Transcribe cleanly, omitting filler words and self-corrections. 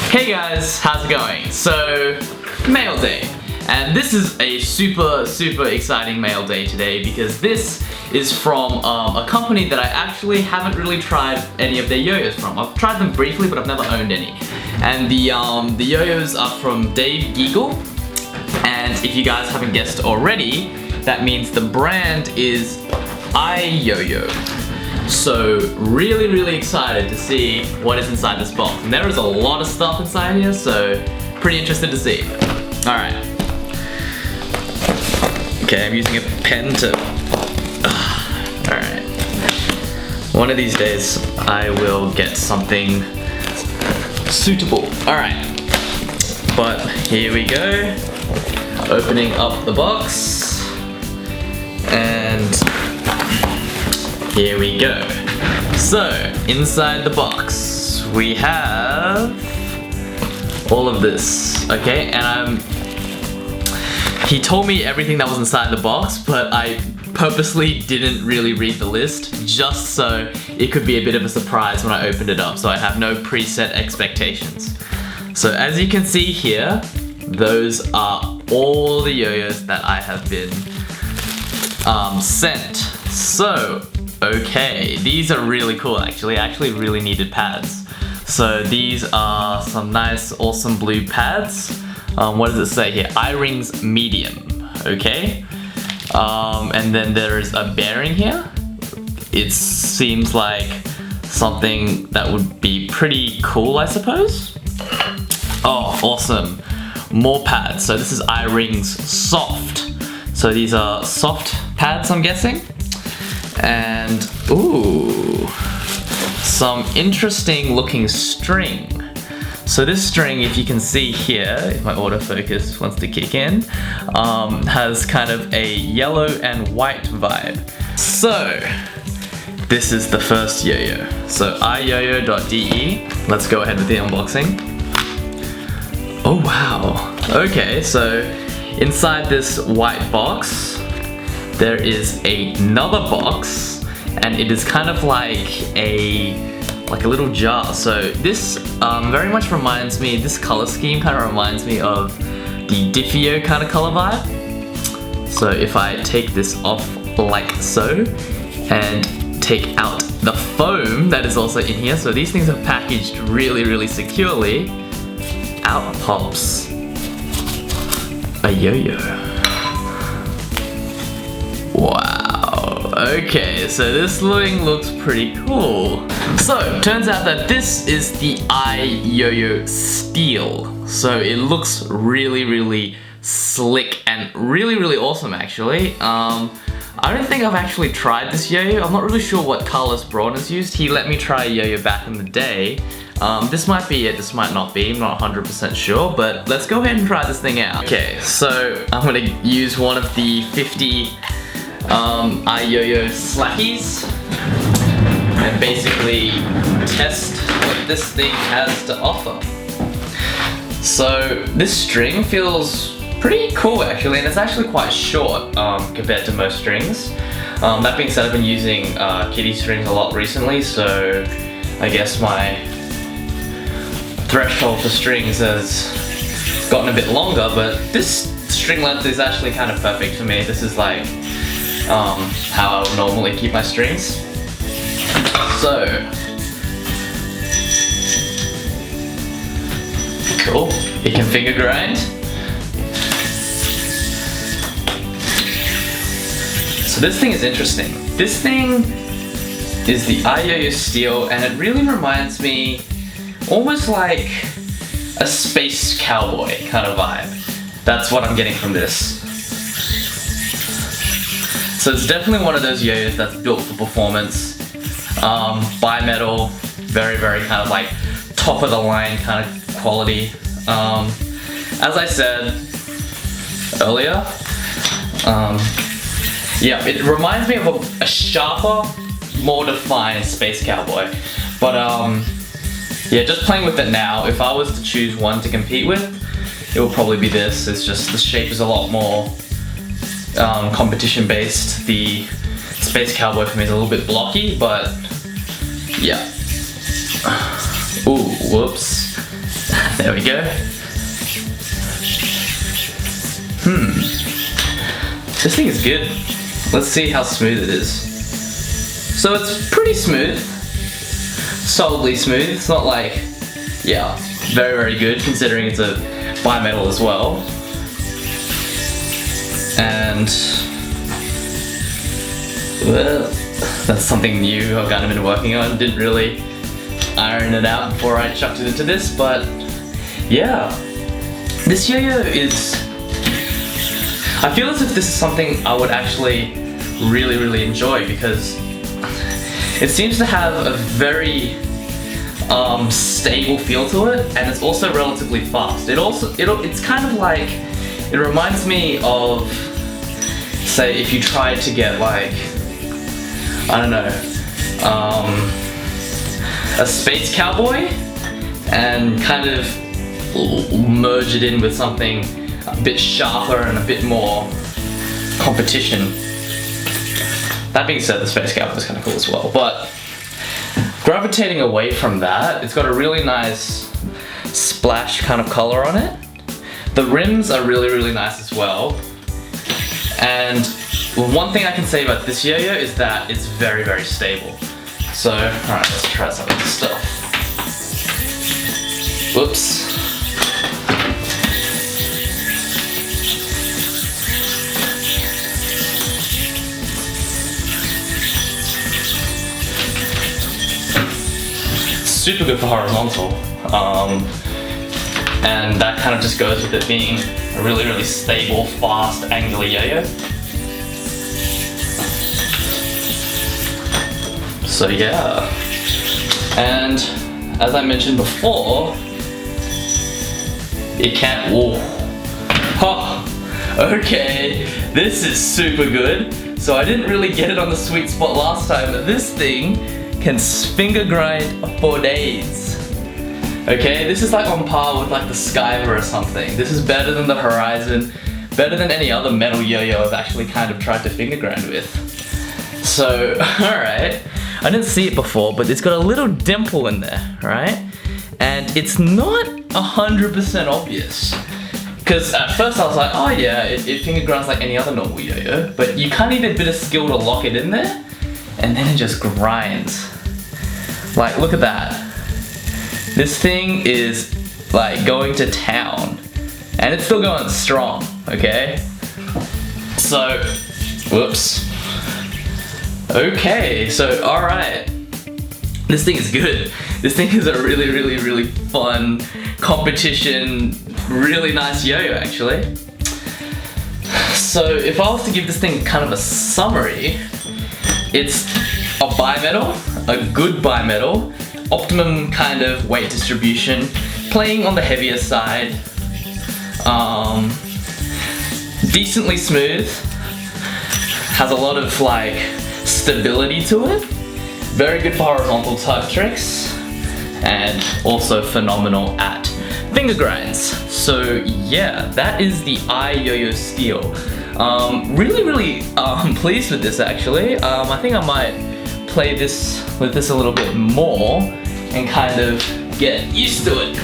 Hey guys, how's it going? So, mail day. And this is a super exciting mail day today because this is from a company that I actually haven't really tried any of their Yoyos from. I've tried them briefly, but I've never owned any. And the Yoyos are from Dave Geagle. And if you guys haven't guessed already, that means the brand is iYoyo. So really excited to see what is inside this box. And there is a lot of stuff inside here, so pretty interested to see. Alright. Okay, I'm using a pen to... Alright. One of these days, I will get something suitable. Alright. But here we go. Opening up the box. And... here we go. So, inside the box, we have all of this, okay? And he told me everything that was inside the box, but I purposely didn't really read the list, just so it could be a bit of a surprise when I opened it up, so I have no preset expectations. So as you can see here, those are all the Yoyos that I have been sent. So, okay, these are really cool actually. I actually really needed pads. So these are some nice, awesome blue pads. What does it say here? iRings medium, okay? And then there is a bearing here. It seems like something that would be pretty cool, I suppose. Oh, awesome. More pads. So this is iRings soft. So these are soft pads, I'm guessing. And, ooh, some interesting looking string. So this string, if you can see here, if my autofocus wants to kick in, has kind of a yellow and white vibe. So, this is the first Yoyo. So iYoyo.de, let's go ahead with the unboxing. Oh wow, okay, so inside this white box, there is another box, and it is kind of like a little jar. So this very much reminds me, this color scheme kind of reminds me of the Diffio kind of color vibe. So if I take this off like so, and take out the foam that is also in here, so these things are packaged really securely, out pops a Yoyo. Wow, okay, so this thing looks pretty cool. So, turns out that this is the iYoyo Steel. So it looks really slick and really awesome actually. I don't think I've actually tried this Yoyo. I'm not really sure what Carlos Braun has used. He let me try a Yoyo back in the day. This might be it, this might not be, I'm not 100% sure, but let's go ahead and try this thing out. Okay, so I'm gonna use one of the 50 iYoyo slackies and basically test what this thing has to offer. So this string feels pretty cool actually, and it's actually quite short compared to most strings. That being said, I've been using kitty strings a lot recently, so I guess my threshold for strings has gotten a bit longer, but this string length is actually kind of perfect for me. This is like how I would normally keep my strings. So, cool, it can finger grind. So this thing is interesting. This thing is the iYoyo Steel, and it really reminds me almost like a space cowboy kind of vibe. That's what I'm getting from this. So it's definitely one of those Yoyos that's built for performance. Bimetal, very kind of like top of the line kind of quality. As I said earlier, yeah, it reminds me of a sharper, more defined space cowboy. But yeah, just playing with it now, if I was to choose one to compete with, it would probably be this. It's just the shape is a lot more competition based. The Space Cowboy for me is a little bit blocky, but yeah. Ooh, whoops. There we go. This thing is good. Let's see how smooth it is. So it's pretty smooth. Solidly smooth. It's not like, yeah, very, very good considering it's a bimetal as well. And, well, that's something new I've kind of been working on. Didn't really iron it out before I chucked it into this, but yeah. This yo-yo is, I feel as if this is something I would actually really, really enjoy because it seems to have a very stable feel to it, and it's also relatively fast. It's kind of like, it reminds me of, say, if you tried to get like, I don't know, a space cowboy and kind of merge it in with something a bit sharper and a bit more competition. That being said, the space cowboy is kind of cool as well, but gravitating away from that, it's got a really nice splash kind of color on it. The rims are really, really nice as well. And one thing I can say about this yo-yo is that it's very, very stable. So, alright, let's try some of this stuff. Whoops. Super good for horizontal, and that kind of just goes with it being a really, really stable, fast, angular yo-yo. So yeah, and as I mentioned before, it can't, whoa, okay, this is super good. So I didn't really get it on the sweet spot last time, but this thing can finger grind for days. Okay, this is like on par with like the Skyver or something. This is better than the Horizon, better than any other metal yo-yo I've actually kind of tried to finger grind with. So, alright, I didn't see it before, but it's got a little dimple in there, right? And it's not 100% obvious. Because at first I was like, oh yeah, it finger grinds like any other normal yo-yo, but you kind of need a bit of skill to lock it in there. And then it just grinds. Like, look at that. This thing is like going to town. And it's still going strong, okay? So, whoops. Okay, so alright. This thing is good. This thing is a really, really, really fun competition, really nice yo-yo actually. So if I was to give this thing kind of a summary, it's a bimetal, a good bimetal, optimum kind of weight distribution, playing on the heavier side, decently smooth, has a lot of like stability to it, very good for horizontal type tricks, and also phenomenal at finger grinds. So yeah, that is the iYoyo Steel. Really, really pleased with this actually. I think I might play this with this a little bit more and kind of get used to it.